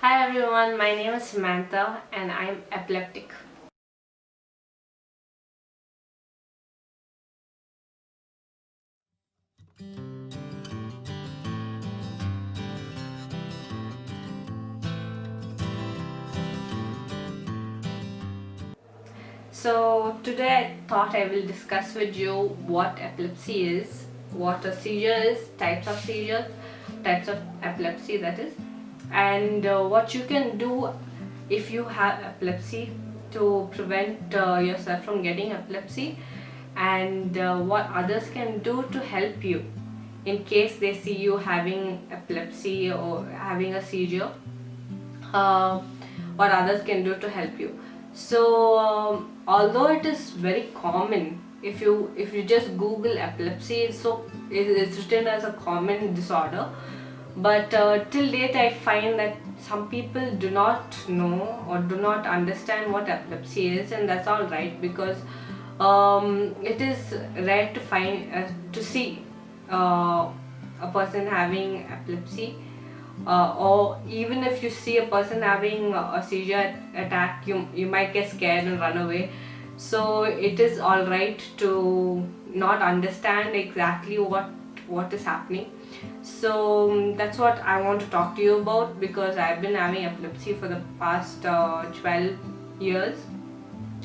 Hi everyone, my name is Samantha and I'm epileptic. So today I thought I will discuss with you what epilepsy is, what a seizure is, types of seizures, types of epilepsy that is, and what you can do if you have epilepsy to prevent yourself from getting epilepsy, and what others can do to help you in case they see you having epilepsy or having a seizure. uh, what others can do to help you. So although it is very common, if you just Google epilepsy, it's written as a common disorder, but till date I find that some people do not know or do not understand what epilepsy is, and that's all right, because it is rare to find to see uh, a person having epilepsy, or even if you see a person having a seizure attack, you might get scared and run away. So it is all right to not understand exactly what is happening. So that's what I want to talk to you about, because I've been having epilepsy for the past 12 years,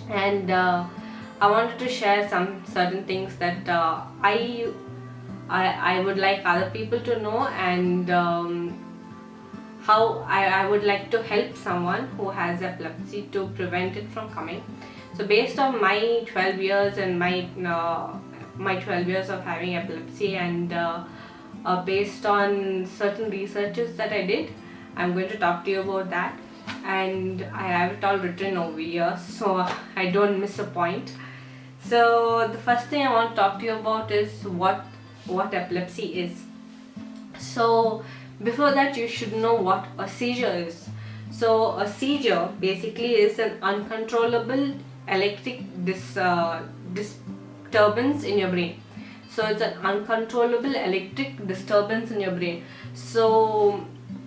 and I wanted to share some certain things that I would like other people to know, and how I would like to help someone who has epilepsy to prevent it from coming. So based on my 12 years and my 12 years of having epilepsy, and based on certain researches that I did, I'm going to talk to you about that, and I have it all written over here so I don't miss a point. So the first thing I want to talk to you about is what epilepsy is. So before that, you should know what a seizure is. So a seizure basically is an uncontrollable electric disturbance in your brain. So it's an uncontrollable electric disturbance in your brain. So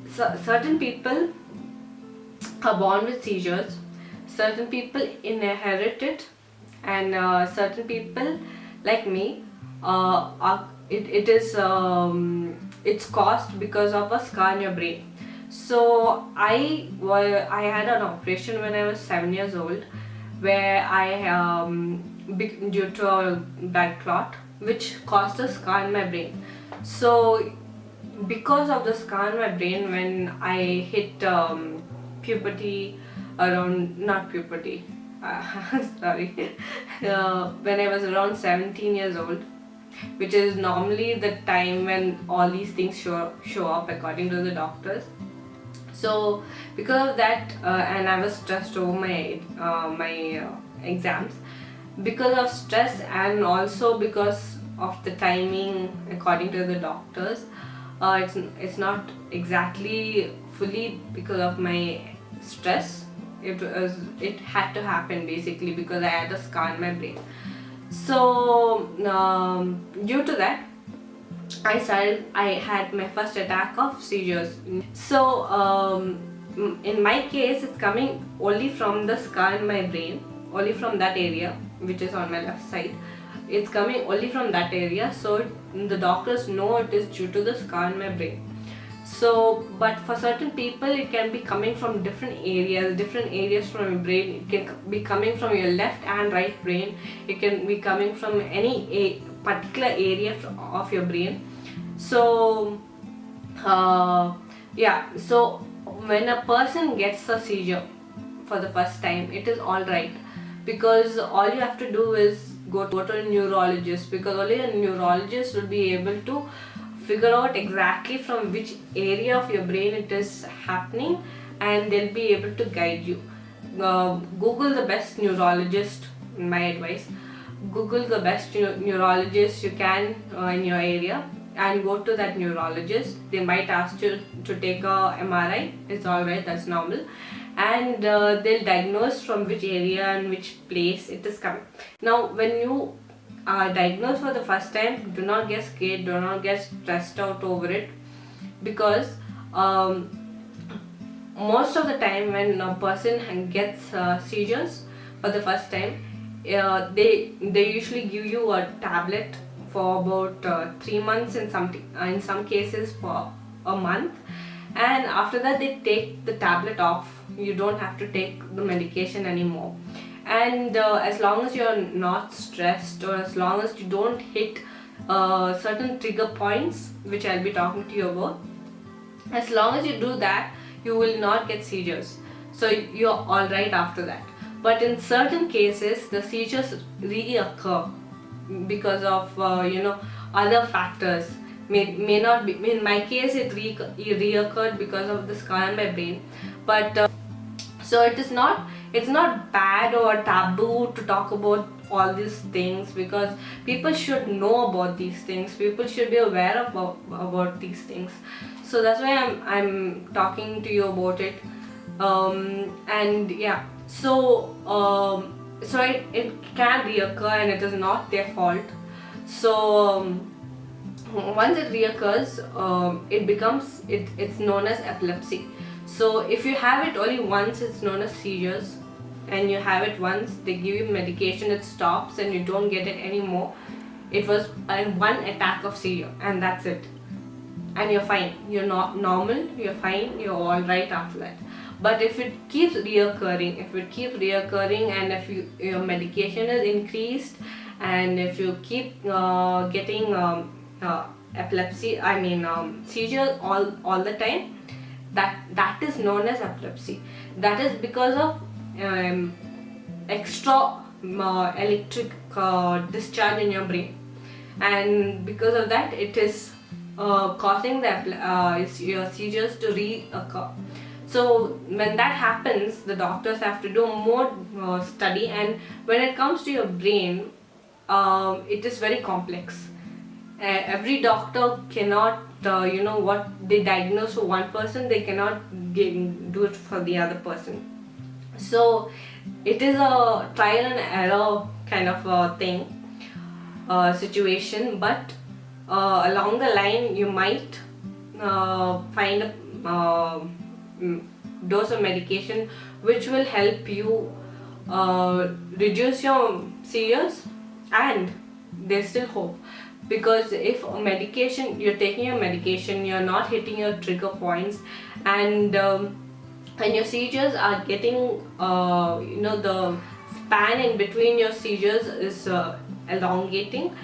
certain people are born with seizures, certain people inherit it, and certain people like me, it's caused because of a scar in your brain. So I had an operation when I was 7 years old, where due to a blood clot which caused a scar in my brain. So because of the scar in my brain, when I hit puberty, around not puberty, sorry, when I was around 17 years old, which is normally the time when all these things show up according to the doctors. So because of that, and I was stressed over my exams. Because of stress, and also because of the timing according to the doctors, it's not exactly fully because of my stress. It had to happen basically because I had a scar in my brain. So due to that, I had my first attack of seizures. So in my case, it's coming only from the scar in my brain, only from that area, which is on my left side. It's coming only from that area. So the doctors know it is due to the scar in my brain. So, but for certain people, it can be coming from different areas from your brain. It can be coming from your left and right brain. It can be coming from any particular area of your brain. So yeah, so when a person gets a seizure for the first time, it is all right, because all you have to do is go to a neurologist, because only a neurologist will be able to figure out exactly from which area of your brain it is happening, and they'll be able to guide you. Google the best neurologist, my advice. Google the best neurologist you can in your area, and go to that neurologist. They might ask you to take a MRI. It's alright, that's normal, and they'll diagnose from which area and which place it is coming. Now, when you are diagnosed for the first time, do not get scared, do not get stressed out over it, because um, most of the time when a person gets seizures for the first time, they usually give you a tablet for about 3 months, in some cases for a month, and after that they take the tablet off. You don't have to take the medication anymore. And as long as you're not stressed, or as long as you don't hit certain trigger points, which I'll be talking to you about, as long as you do that, you will not get seizures. So you're all right after that. But in certain cases, the seizures reoccur because of other factors. May not be. In my case, it reoccurred because of the scar in my brain. But so it's not bad or taboo to talk about all these things, because people should know about these things. People should be aware about these things. So that's why I'm talking to you about it. And yeah, so it can reoccur, and it is not their fault. So once it reoccurs, it's known as epilepsy. So if you have it only once, it's known as seizures. And you have it once, they give you medication, it stops, and you don't get it anymore. It was one attack of seizure, and that's it. And you're fine. You're not normal. You're fine. You're all right after that. But if it keeps reoccurring, and if your medication is increased, and if you keep getting epilepsy, seizures all the time, that is known as epilepsy. That is because of extra electric discharge in your brain, and because of that, it is causing your seizures to reoccur. So when that happens, the doctors have to do more study, and when it comes to your brain, it is very complex. Every doctor cannot, what they diagnose for one person, they cannot do it for the other person. So it is a trial and error kind of a thing, situation. But along the line, you might find a dose of medication which will help you reduce your seizures. And there's still hope, because if you're taking your medication, you're not hitting your trigger points, and your seizures are getting the span in between your seizures is elongating.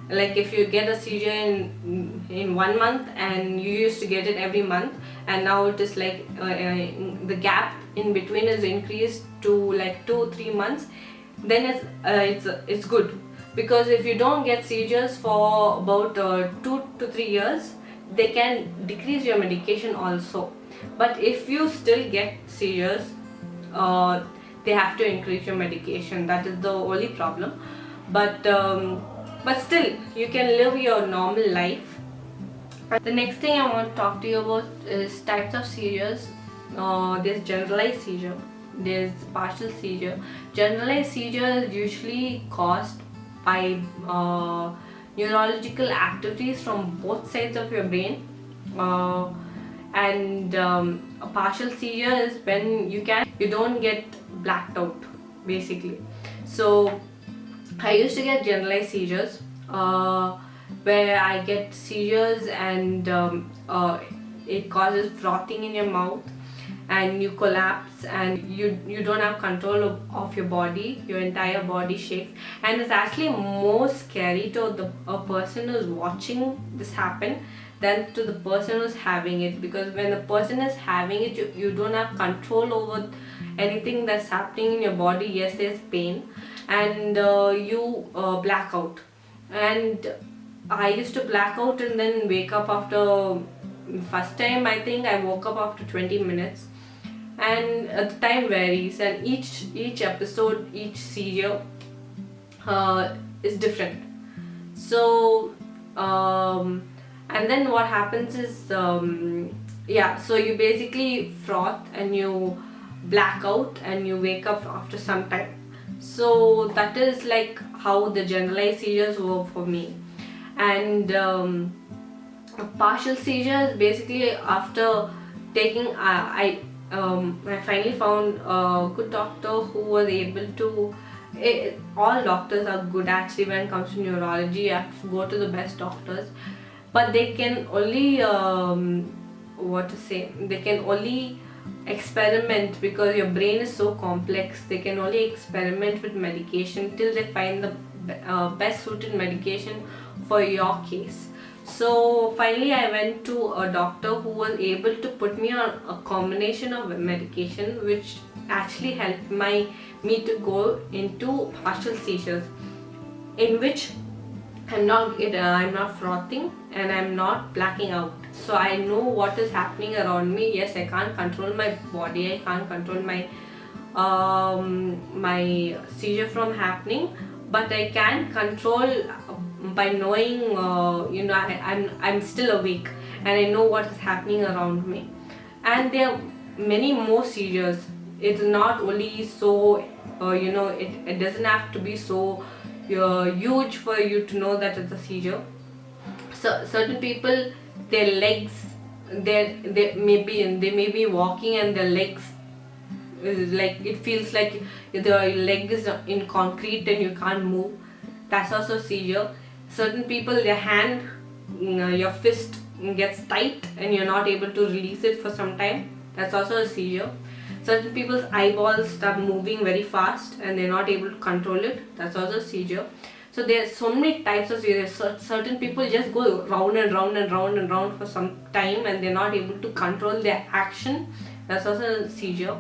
Like if you get a seizure in 1 month, and you used to get it every month, and now it is like the gap in between is increased to like 2-3 months, then it's good. Because if you don't get seizures for about 2 to 3 years, they can decrease your medication also. But if you still get seizures, they have to increase your medication. That is the only problem. But still, you can live your normal life. The next thing I want to talk to you about is types of seizures. There's generalized seizure, there's partial seizure. Generalized seizure is usually caused by neurological activities from both sides of your brain. And a partial seizure is when you don't get blacked out, basically. So I used to get generalized seizures, where I get seizures, and it causes frothing in your mouth, and you collapse, and you don't have control of your body. Your entire body shakes, and it's actually more scary to a person who's watching this happen than to the person who's having it. Because when the person is having it, you don't have control over anything that's happening in your body. Yes, there's pain, and you black out. And I used to black out and then wake up after, first time I think I woke up after 20 minutes. And the time varies, and each episode, each seizure is different. So and then what happens is, so you basically froth, and you black out, and you wake up after some time. So that is like how the generalized seizures were for me. And a partial seizure is basically after taking I finally found a good doctor who was able to. All doctors are good actually when it comes to neurology. You have to go to the best doctors, but they can only what to say. They can only experiment because your brain is so complex. They can only experiment with medication till they find the best suited medication for your case. So finally I went to a doctor who was able to put me on a combination of medication which actually helped me to go into partial seizures, in which I'm not frothing and I'm not blacking out. So I know what is happening around me. Yes, I can't control my body, I can't control my seizure from happening, but I can control by knowing I'm still awake and I know what is happening around me. And there are many more seizures. It's not only so it doesn't have to be so huge for you to know that it's a seizure. So certain people, their legs, they may be walking and their legs is like, it feels like the leg is in concrete and you can't move. That's also seizure. Certain people, their hand, your fist gets tight and you're not able to release it for some time. That's also a seizure. Certain people's eyeballs start moving very fast and they're not able to control it. That's also a seizure. So there are so many types of seizures. Certain people just go round and round and round and round for some time and they're not able to control their action. That's also a seizure.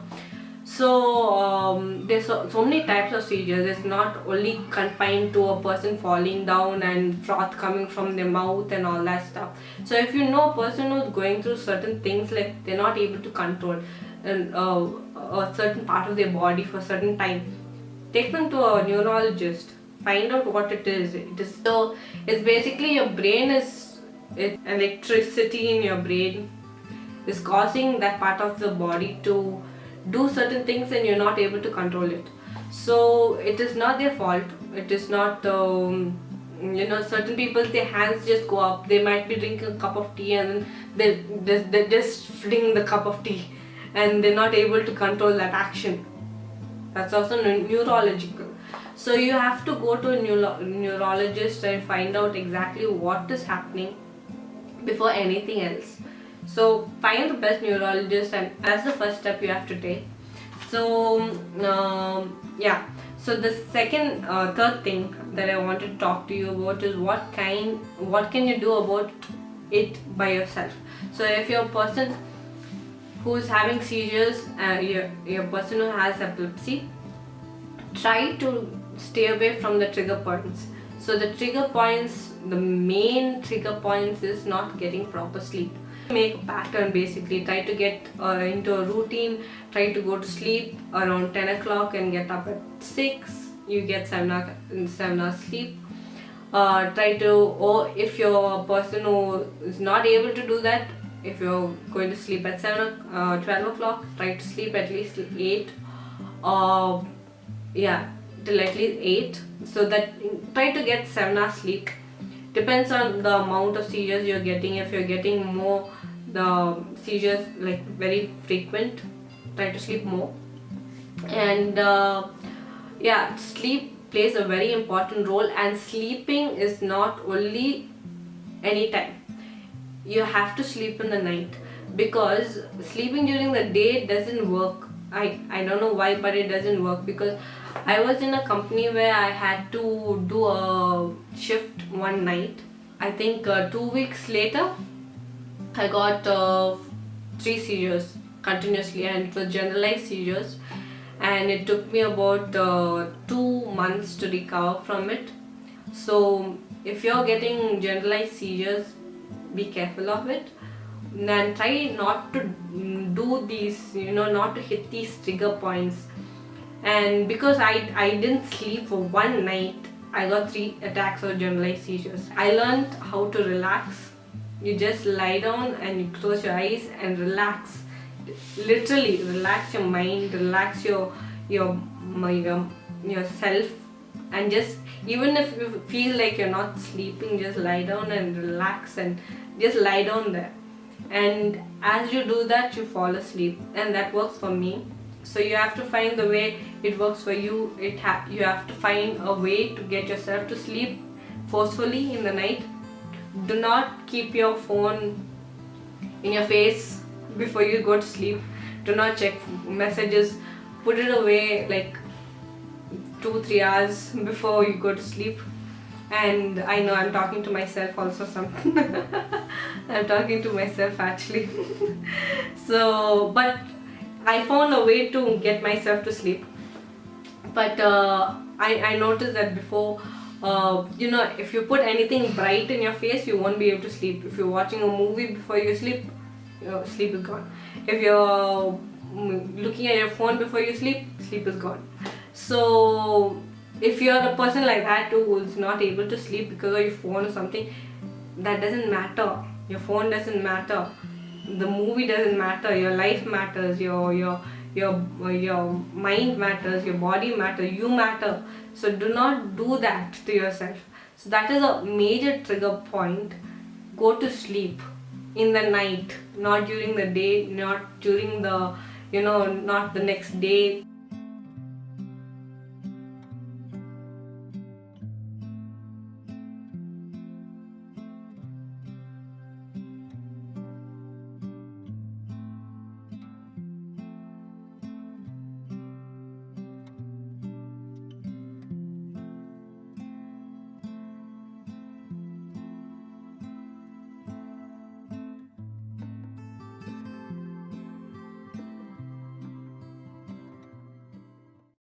So there's so many types of seizures. It's not only confined to a person falling down and froth coming from their mouth and all that stuff. So if you know a person who's going through certain things, like they're not able to control and a certain part of their body for a certain time, take them to a neurologist. Find out what it is. It's basically your brain electricity in your brain is causing that part of the body to do certain things and you're not able to control it. So it is not their fault. It is not certain people, their hands just go up. They might be drinking a cup of tea and they just fling the cup of tea and they're not able to control that action. That's also neurological. So you have to go to a neurologist and find out exactly what is happening before anything else. So find the best neurologist, and that's the first step you have to take. So so the third thing that I want to talk to you about is what can you do about it by yourself. So if you're a person who's having seizures, you're a person who has epilepsy, try to stay away from the trigger points. So the main trigger points is not getting proper sleep. Make a pattern basically. Try to get into a routine. Try to go to sleep around 10 o'clock and get up at 6. You get 7 hours sleep. Or if you're a person who is not able to do that, if you're going to sleep at 12 o'clock, try to sleep at least 8. Till at least 8. So that try to get 7 hours sleep. Depends on the amount of seizures you're getting. If you're getting more, the seizures like very frequent, try to sleep more. And sleep plays a very important role, and sleeping is not only anytime. You have to sleep in the night, because sleeping during the day doesn't work. I don't know why, but it doesn't work, because I was in a company where I had to do a shift one night. I think 2 weeks later, I got 3 seizures continuously, and it was generalized seizures, and it took me about 2 months to recover from it. So if you're getting generalized seizures, be careful of it, and try not to do these, not to hit these trigger points. And because I didn't sleep for one night, I got 3 attacks of generalized seizures. I learned how to relax. You just lie down and you close your eyes and relax. Literally relax your mind, relax yourself, and just, even if you feel like you're not sleeping, just lie down and relax and just lie down there. and as you do that you fall asleep, and that works for me. So you have to find the way it works for you. You have to find a way to get yourself to sleep forcefully in the night. Do not keep your phone in your face before you go to sleep. Do not check messages. Put it away like 2-3 hours before you go to sleep. And I know I'm talking to myself also I'm talking to myself actually. So but I found a way to get myself to sleep. But I noticed that before, if you put anything bright in your face, you won't be able to sleep. If you're watching a movie before you sleep, your sleep is gone. If you're looking at your phone before you sleep, sleep is gone. So if you're a person like that too, who's not able to sleep because of your phone or something, that doesn't matter. Your phone doesn't matter, the movie doesn't matter, your life matters, your mind matters, your body matters, you matter. So do not do that to yourself. So that is a major trigger point. Go to sleep in the night, not during the day, not during the not the next day.